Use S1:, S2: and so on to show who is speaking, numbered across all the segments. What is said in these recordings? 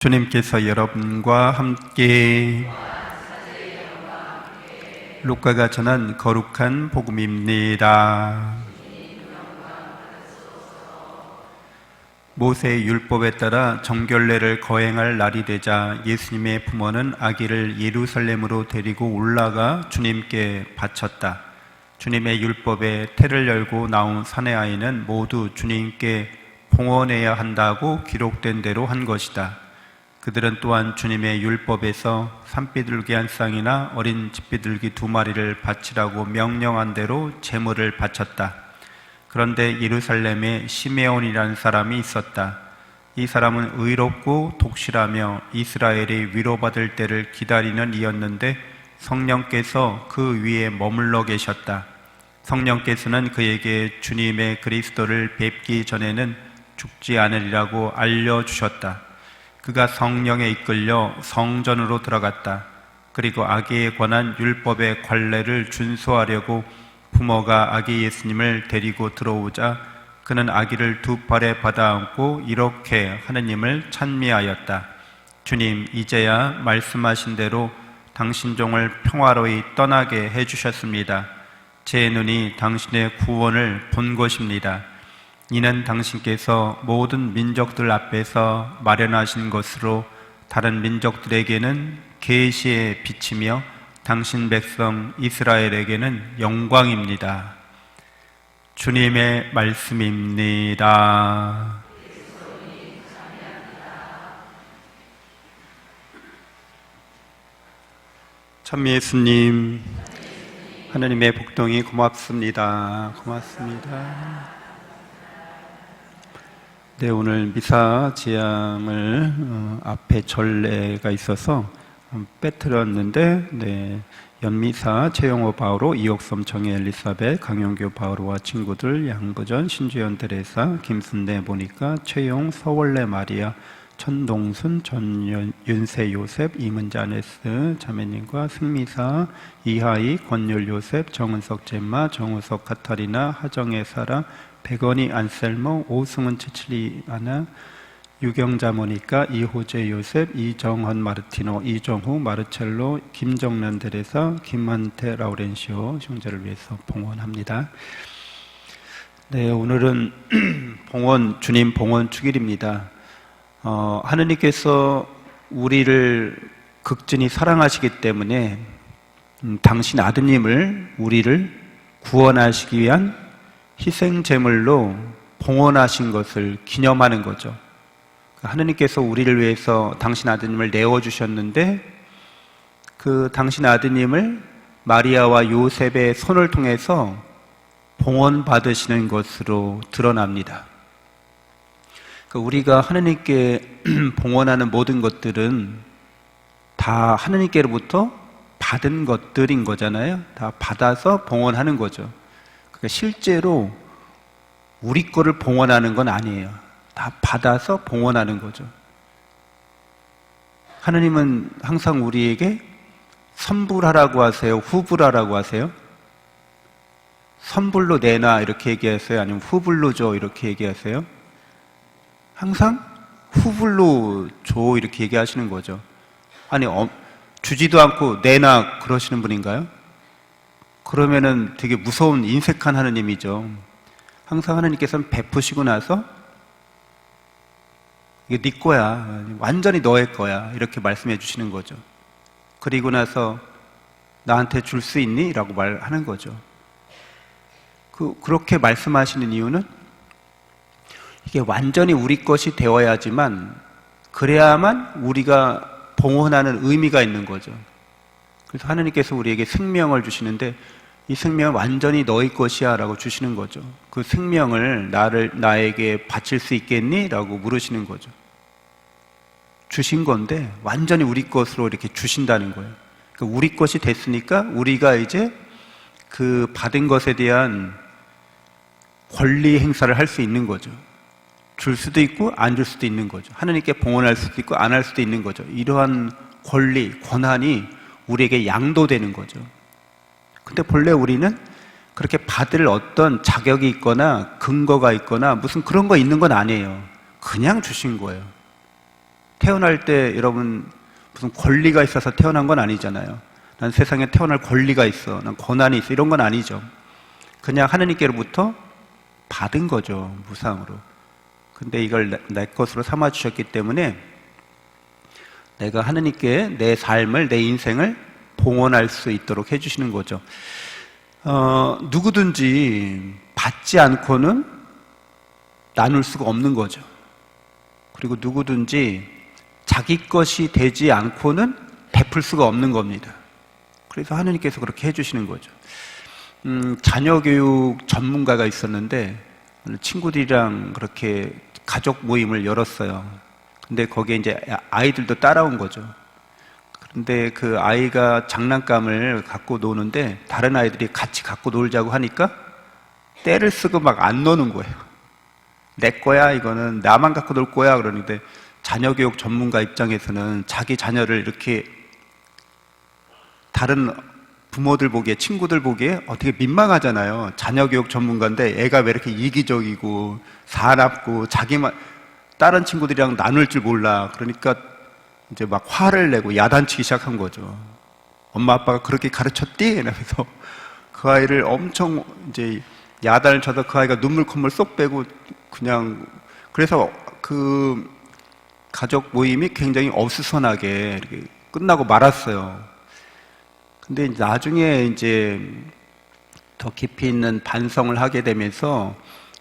S1: 주님께서 여러분과 함께 루카가 전한 거룩한 복음입니다. 모세의 율법에 따라 정결례를 거행할 날이 되자 예수님의 부모는 아기를 예루살렘으로 데리고 올라가 주님께 바쳤다. 주님의 율법에 태를 열고 나온 사내 아이는 모두 주님께 봉헌해야 한다고 기록된 대로 한 것이다. 그들은 또한 주님의 율법에서 산비둘기 한 쌍이나 어린 집비둘기 2마리를 바치라고 명령한 대로 제물을 바쳤다. 그런데 예루살렘에 시메온이라는 사람이 있었다. 이 사람은 의롭고 독실하며 이스라엘이 위로받을 때를 기다리는 이였는데 성령께서 그 위에 머물러 계셨다. 성령께서는 그에게 주님의 그리스도를 뵙기 전에는 죽지 않으리라고 알려주셨다. 그가 성령에 이끌려 성전으로 들어갔다. 그리고 아기에 관한 율법의 관례를 준수하려고 부모가 아기 예수님을 데리고 들어오자 그는 아기를 2팔에 받아 안고 이렇게 하느님을 찬미하였다. 주님, 이제야 말씀하신 대로 당신 종을 평화로이 떠나게 해주셨습니다. 제 눈이 당신의 구원을 본 것입니다. 이는 당신께서 모든 민족들 앞에서 마련하신 것으로 다른 민족들에게는 계시의 빛이며 당신 백성 이스라엘에게는 영광입니다. 주님의 말씀입니다. 참 예수님, 하나님의 복동이 고맙습니다. 고맙습니다. 네, 오늘 미사 지향을 앞에 전례가 있어서 빼뜨렸는데, 연미사 최영호 바오로, 이옥섬 정혜 엘리사벳, 강용규 바오로와 친구들, 양부전 신주연 테레사, 김순대 보니까, 최용 서월래 마리아, 천동순 전윤세 요셉, 이문자 네스 자매님과 승미사, 이하이, 권율 요셉, 정은석 젬마, 정우석 카타리나, 하정혜 사라, 백원이 안셀모, 오승은 치칠리 아나, 유경자 모니까, 이호재 요셉, 이정헌 마르티노, 이정후 마르첼로, 김정란 데레사, 김한태 라우렌시오 형제를 위해서 봉헌합니다. 네, 오늘은 주님 봉헌 축일입니다. 하느님께서 우리를 극진히 사랑하시기 때문에 당신 아드님을 우리를 구원하시기 위한 희생제물로 봉헌하신 것을 기념하는 거죠. 하느님께서 우리를 위해서 당신 아드님을 내어주셨는데 그 당신 아드님을 마리아와 요셉의 손을 통해서 봉헌받으시는 것으로 드러납니다. 우리가 하느님께 봉헌하는 모든 것들은 다 하느님께로부터 받은 것들인 거잖아요. 다 받아서 봉헌하는 거죠. 그러니까 실제로 우리 거를 봉헌하는 건 아니에요. 다 받아서 봉헌하는 거죠. 하느님은 항상 우리에게 선불하라고 하세요? 후불하라고 하세요? 선불로 내놔 이렇게 얘기하세요? 아니면 후불로 줘 이렇게 얘기하세요? 항상 후불로 줘 이렇게 얘기하시는 거죠. 아니 주지도 않고 내놔 그러시는 분인가요? 그러면은 되게 무서운 인색한 하느님이죠. 항상 하느님께서는 베푸시고 나서 이게 네 거야, 완전히 너의 거야 이렇게 말씀해 주시는 거죠. 그리고 나서 나한테 줄 수 있니? 라고 말하는 거죠. 그렇게 말씀하시는 이유는 이게 완전히 우리 것이 되어야지만 그래야만 우리가 봉헌하는 의미가 있는 거죠. 그래서 하느님께서 우리에게 생명을 주시는데 이 생명은 완전히 너희 것이야 라고 주시는 거죠. 그 생명을 나에게 바칠 수 있겠니? 라고 물으시는 거죠. 주신 건데 완전히 우리 것으로 이렇게 주신다는 거예요. 그러니까 우리 것이 됐으니까 우리가 이제 그 받은 것에 대한 권리 행사를 할 수 있는 거죠. 줄 수도 있고 안 줄 수도 있는 거죠. 하느님께 봉헌할 수도 있고 안 할 수도 있는 거죠. 이러한 권리, 권한이 우리에게 양도되는 거죠. 근데 본래 우리는 그렇게 받을 어떤 자격이 있거나 근거가 있거나 무슨 그런 거 있는 건 아니에요. 그냥 주신 거예요. 태어날 때 여러분 무슨 권리가 있어서 태어난 건 아니잖아요. 난 세상에 태어날 권리가 있어, 난 권한이 있어, 이런 건 아니죠. 그냥 하느님께로부터 받은 거죠, 무상으로. 근데 이걸 내 것으로 삼아주셨기 때문에 내가 하느님께 내 삶을, 내 인생을 봉헌할 수 있도록 해주시는 거죠. 누구든지 받지 않고는 나눌 수가 없는 거죠. 그리고 누구든지 자기 것이 되지 않고는 베풀 수가 없는 겁니다. 그래서 하느님께서 그렇게 해주시는 거죠. 자녀교육 전문가가 있었는데 친구들이랑 그렇게 가족 모임을 열었어요. 근데 거기에 이제 아이들도 따라온 거죠. 그런데 그 아이가 장난감을 갖고 노는데 다른 아이들이 같이 갖고 놀자고 하니까 떼를 쓰고 막 안 노는 거예요. 내 거야, 이거는 나만 갖고 놀 거야. 그러는데 자녀교육 전문가 입장에서는 자기 자녀를 이렇게 다른 부모들 보기에, 친구들 보기에 어떻게 민망하잖아요. 자녀교육 전문가인데 애가 왜 이렇게 이기적이고 사납고 자기만 다른 친구들이랑 나눌 줄 몰라. 그러니까 이제 막 화를 내고 야단치기 시작한 거죠. 엄마 아빠가 그렇게 가르쳤디? 이러면서 그 아이를 엄청 이제 야단을 쳐서 그 아이가 눈물 콧물 쏙 빼고 그냥, 그래서 그 가족 모임이 굉장히 어수선하게 이렇게 끝나고 말았어요. 근데 나중에 이제 더 깊이 있는 반성을 하게 되면서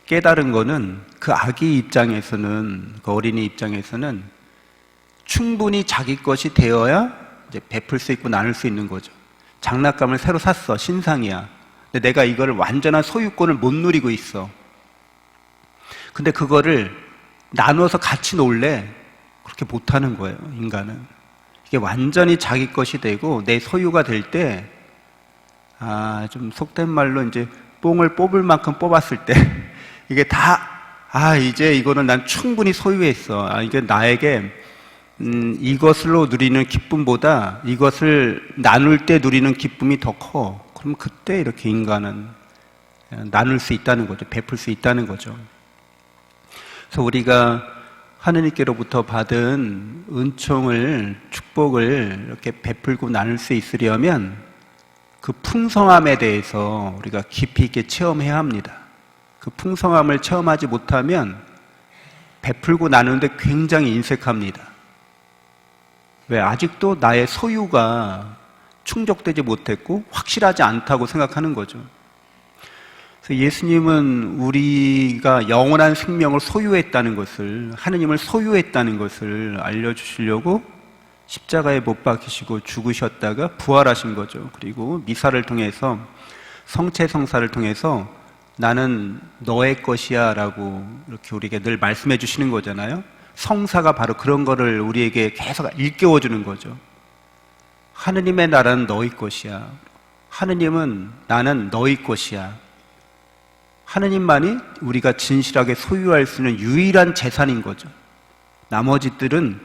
S1: 깨달은 거는 그 아기 입장에서는, 그 어린이 입장에서는 충분히 자기 것이 되어야 이제 베풀 수 있고 나눌 수 있는 거죠. 장난감을 새로 샀어. 신상이야. 근데 내가 이거를 완전한 소유권을 못 누리고 있어. 근데 그거를 나눠서 같이 놀래. 그렇게 못하는 거예요, 인간은. 이게 완전히 자기 것이 되고 내 소유가 될 때, 좀 속된 말로 이제 뽕을 뽑을 만큼 뽑았을 때, 이게 다, 이제 이거는 난 충분히 소유했어. 이게 나에게, 이것으로 누리는 기쁨보다 이것을 나눌 때 누리는 기쁨이 더 커. 그럼 그때 이렇게 인간은 나눌 수 있다는 거죠. 베풀 수 있다는 거죠. 그래서 우리가 하느님께로부터 받은 은총을, 축복을 이렇게 베풀고 나눌 수 있으려면 그 풍성함에 대해서 우리가 깊이 있게 체험해야 합니다. 그 풍성함을 체험하지 못하면 베풀고 나누는데 굉장히 인색합니다. 왜? 아직도 나의 소유가 충족되지 못했고 확실하지 않다고 생각하는 거죠. 그래서 예수님은 우리가 영원한 생명을 소유했다는 것을, 하느님을 소유했다는 것을 알려주시려고 십자가에 못 박히시고 죽으셨다가 부활하신 거죠. 그리고 미사를 통해서, 성체성사를 통해서 나는 너의 것이야 라고 이렇게 우리에게 늘 말씀해 주시는 거잖아요. 성사가 바로 그런 거를 우리에게 계속 일깨워 주는 거죠. 하느님의 나라는 너희 것이야. 하느님은 나는 너희 것이야. 하느님만이 우리가 진실하게 소유할 수 있는 유일한 재산인 거죠. 나머지들은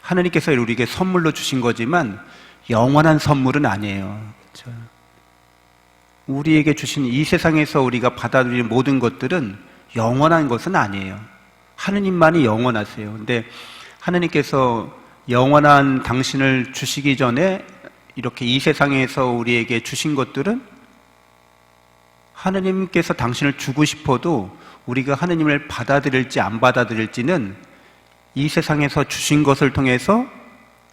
S1: 하느님께서 우리에게 선물로 주신 거지만 영원한 선물은 아니에요. 그렇죠? 우리에게 주신 이 세상에서 우리가 받아들이는 모든 것들은 영원한 것은 아니에요. 하느님만이 영원하세요. 근데 하느님께서 영원한 당신을 주시기 전에 이렇게 이 세상에서 우리에게 주신 것들은, 하느님께서 당신을 주고 싶어도 우리가 하느님을 받아들일지 안 받아들일지는 이 세상에서 주신 것을 통해서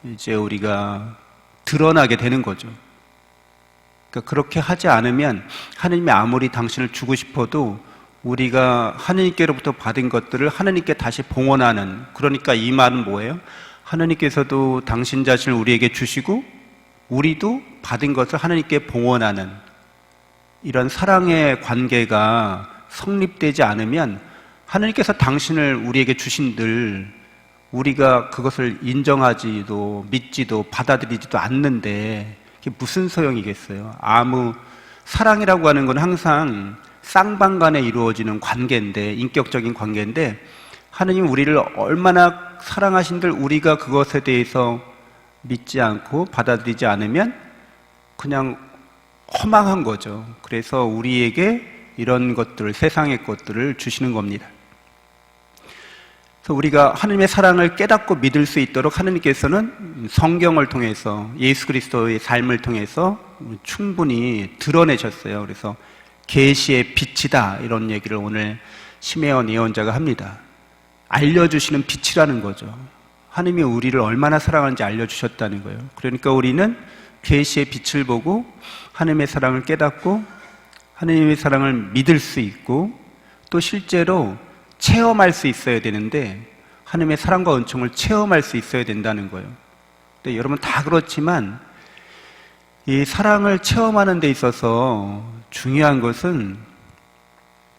S1: 이제 우리가 드러나게 되는 거죠. 그러니까 그렇게 하지 않으면 하느님이 아무리 당신을 주고 싶어도 우리가 하느님께로부터 받은 것들을 하느님께 다시 봉헌하는, 그러니까 이 말은 뭐예요? 하느님께서도 당신 자신을 우리에게 주시고 우리도 받은 것을 하느님께 봉헌하는 이런 사랑의 관계가 성립되지 않으면 하느님께서 당신을 우리에게 주신 늘 우리가 그것을 인정하지도 믿지도 받아들이지도 않는데 그게 무슨 소용이겠어요? 사랑이라고 하는 건 항상 쌍방간에 이루어지는 관계인데, 인격적인 관계인데, 하느님 우리를 얼마나 사랑하신들 우리가 그것에 대해서 믿지 않고 받아들이지 않으면 그냥 허망한 거죠. 그래서 우리에게 이런 것들을, 세상의 것들을 주시는 겁니다. 그래서 우리가 하나님의 사랑을 깨닫고 믿을 수 있도록 하나님께서는 성경을 통해서 예수 그리스도의 삶을 통해서 충분히 드러내셨어요. 그래서 계시의 빛이다 이런 얘기를 오늘 시메온 예언자가 합니다. 알려주시는 빛이라는 거죠. 하나님이 우리를 얼마나 사랑하는지 알려주셨다는 거예요. 그러니까 우리는 계시의 빛을 보고 하나님의 사랑을 깨닫고 하나님의 사랑을 믿을 수 있고 또 실제로 체험할 수 있어야 되는데 하나님의 사랑과 은총을 체험할 수 있어야 된다는 거예요. 근데 여러분 다 그렇지만 이 사랑을 체험하는 데 있어서 중요한 것은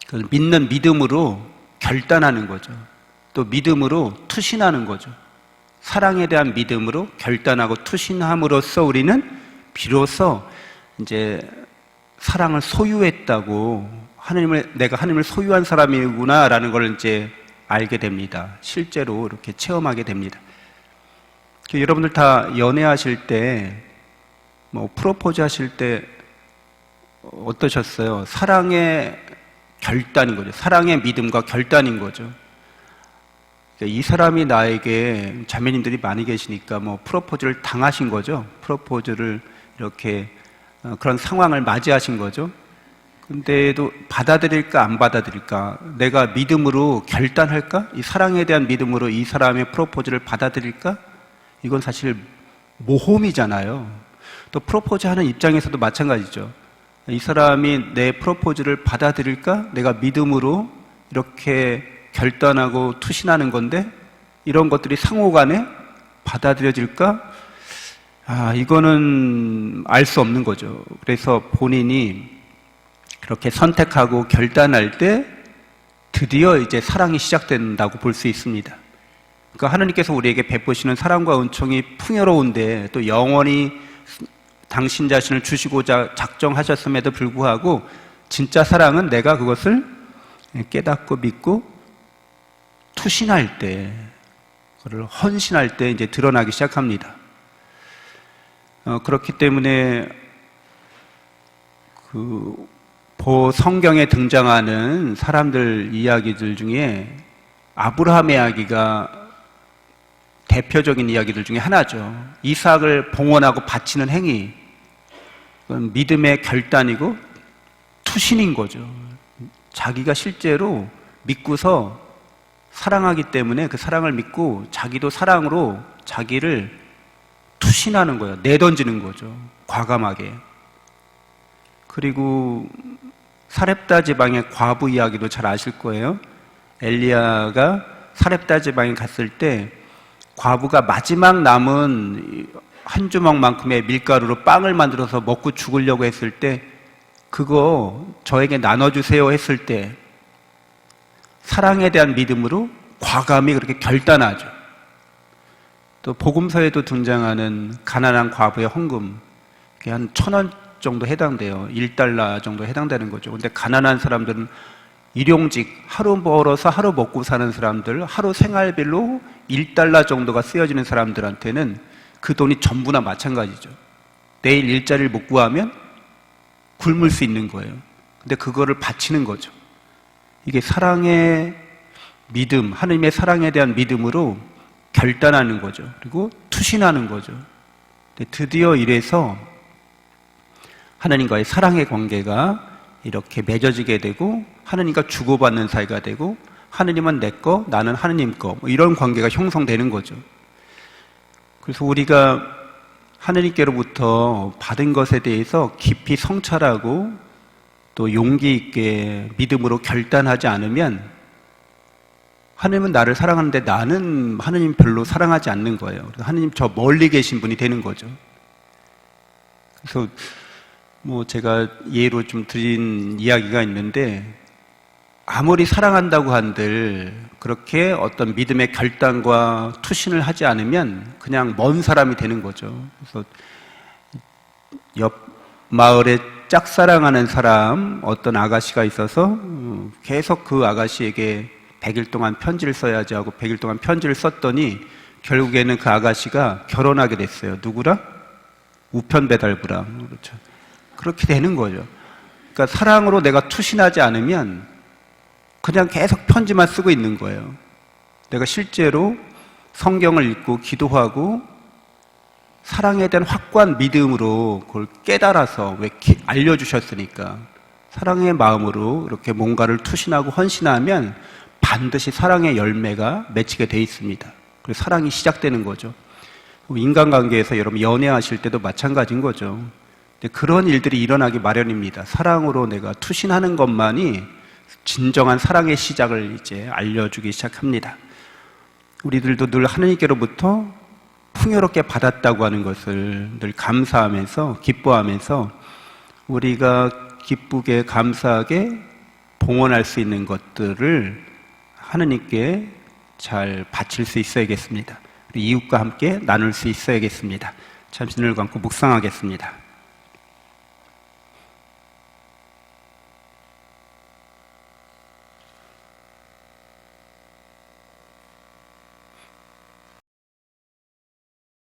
S1: 그 믿는 믿음으로 결단하는 거죠. 또 믿음으로 투신하는 거죠. 사랑에 대한 믿음으로 결단하고 투신함으로써 우리는 비로소 이제 사랑을 소유했다고 내가 하나님을 소유한 사람이구나라는 걸 이제 알게 됩니다. 실제로 이렇게 체험하게 됩니다. 여러분들 다 연애하실 때, 프로포즈 하실 때 어떠셨어요? 사랑의 결단인 거죠. 사랑의 믿음과 결단인 거죠. 이 사람이 나에게 자매님들이 많이 계시니까 프로포즈를 당하신 거죠. 프로포즈를 이렇게 그런 상황을 맞이하신 거죠. 근데도 받아들일까 안 받아들일까? 내가 믿음으로 결단할까? 이 사랑에 대한 믿음으로 이 사람의 프로포즈를 받아들일까? 이건 사실 모험이잖아요. 또 프로포즈 하는 입장에서도 마찬가지죠. 이 사람이 내 프로포즈를 받아들일까? 내가 믿음으로 이렇게 결단하고 투신하는 건데 이런 것들이 상호간에 받아들여질까? 이거는 알 수 없는 거죠. 그래서 본인이 그렇게 선택하고 결단할 때 드디어 이제 사랑이 시작된다고 볼 수 있습니다. 그러니까 하나님께서 우리에게 베푸시는 사랑과 은총이 풍요로운데 또 영원히 당신 자신을 주시고자 작정하셨음에도 불구하고 진짜 사랑은 내가 그것을 깨닫고 믿고 투신할 때, 그걸 헌신할 때 이제 드러나기 시작합니다. 그렇기 때문에 성경에 등장하는 사람들 이야기들 중에 아브라함의 이야기가 대표적인 이야기들 중에 하나죠. 이삭을 봉헌하고 바치는 행위, 그건 믿음의 결단이고 투신인 거죠. 자기가 실제로 믿고서 사랑하기 때문에 그 사랑을 믿고 자기도 사랑으로 자기를 투신하는 거예요. 내던지는 거죠. 과감하게. 그리고 사렙다 지방의 과부 이야기도 잘 아실 거예요. 엘리야가 사렙다 지방에 갔을 때 과부가 마지막 남은 한 주먹만큼의 밀가루로 빵을 만들어서 먹고 죽으려고 했을 때 그거 저에게 나눠주세요 했을 때 사랑에 대한 믿음으로 과감히 그렇게 결단하죠. 또 복음서에도 등장하는 가난한 과부의 헌금, 그게 한 1,000원 정도 해당돼요. 1달러 정도 해당되는 거죠. 근데 가난한 사람들은 일용직, 하루 벌어서 하루 먹고 사는 사람들, 하루 생활비로 1달러 정도가 쓰여지는 사람들한테는 그 돈이 전부나 마찬가지죠. 내일 일자리를 못 구하면 굶을 수 있는 거예요. 근데 그거를 바치는 거죠. 이게 사랑의 믿음, 하나님의 사랑에 대한 믿음으로 결단하는 거죠. 그리고 투신하는 거죠. 드디어 이래서 하나님과의 사랑의 관계가 이렇게 맺어지게 되고 하나님과 주고받는 사이가 되고 하나님은 내 거, 나는 하나님 거, 이런 관계가 형성되는 거죠. 그래서 우리가 하나님께로부터 받은 것에 대해서 깊이 성찰하고 또 용기 있게 믿음으로 결단하지 않으면 하나님은 나를 사랑하는데 나는 하나님 별로 사랑하지 않는 거예요. 그래서 하나님 저 멀리 계신 분이 되는 거죠. 그래서 제가 예로 좀 드린 이야기가 있는데 아무리 사랑한다고 한들 그렇게 어떤 믿음의 결단과 투신을 하지 않으면 그냥 먼 사람이 되는 거죠. 그래서 옆 마을에 짝사랑하는 사람 어떤 아가씨가 있어서 계속 그 아가씨에게 100일 동안 편지를 써야지 하고 100일 동안 편지를 썼더니 결국에는 그 아가씨가 결혼하게 됐어요. 누구랑? 우편 배달부랑. 그렇죠. 그렇게 되는 거죠. 그러니까 사랑으로 내가 투신하지 않으면 그냥 계속 편지만 쓰고 있는 거예요. 내가 실제로 성경을 읽고 기도하고 사랑에 대한 확고한 믿음으로 그걸 깨달아서 왜 알려주셨으니까 사랑의 마음으로 이렇게 뭔가를 투신하고 헌신하면 반드시 사랑의 열매가 맺히게 돼 있습니다. 그래서 사랑이 시작되는 거죠. 인간관계에서 여러분 연애하실 때도 마찬가지인 거죠. 그런 일들이 일어나기 마련입니다. 사랑으로 내가 투신하는 것만이 진정한 사랑의 시작을 이제 알려주기 시작합니다. 우리들도 늘 하느님께로부터 풍요롭게 받았다고 하는 것을 늘 감사하면서 기뻐하면서 우리가 기쁘게 감사하게 봉헌할 수 있는 것들을 하느님께 잘 바칠 수 있어야겠습니다. 이웃과 함께 나눌 수 있어야겠습니다. 잠시 눈을 감고 묵상하겠습니다.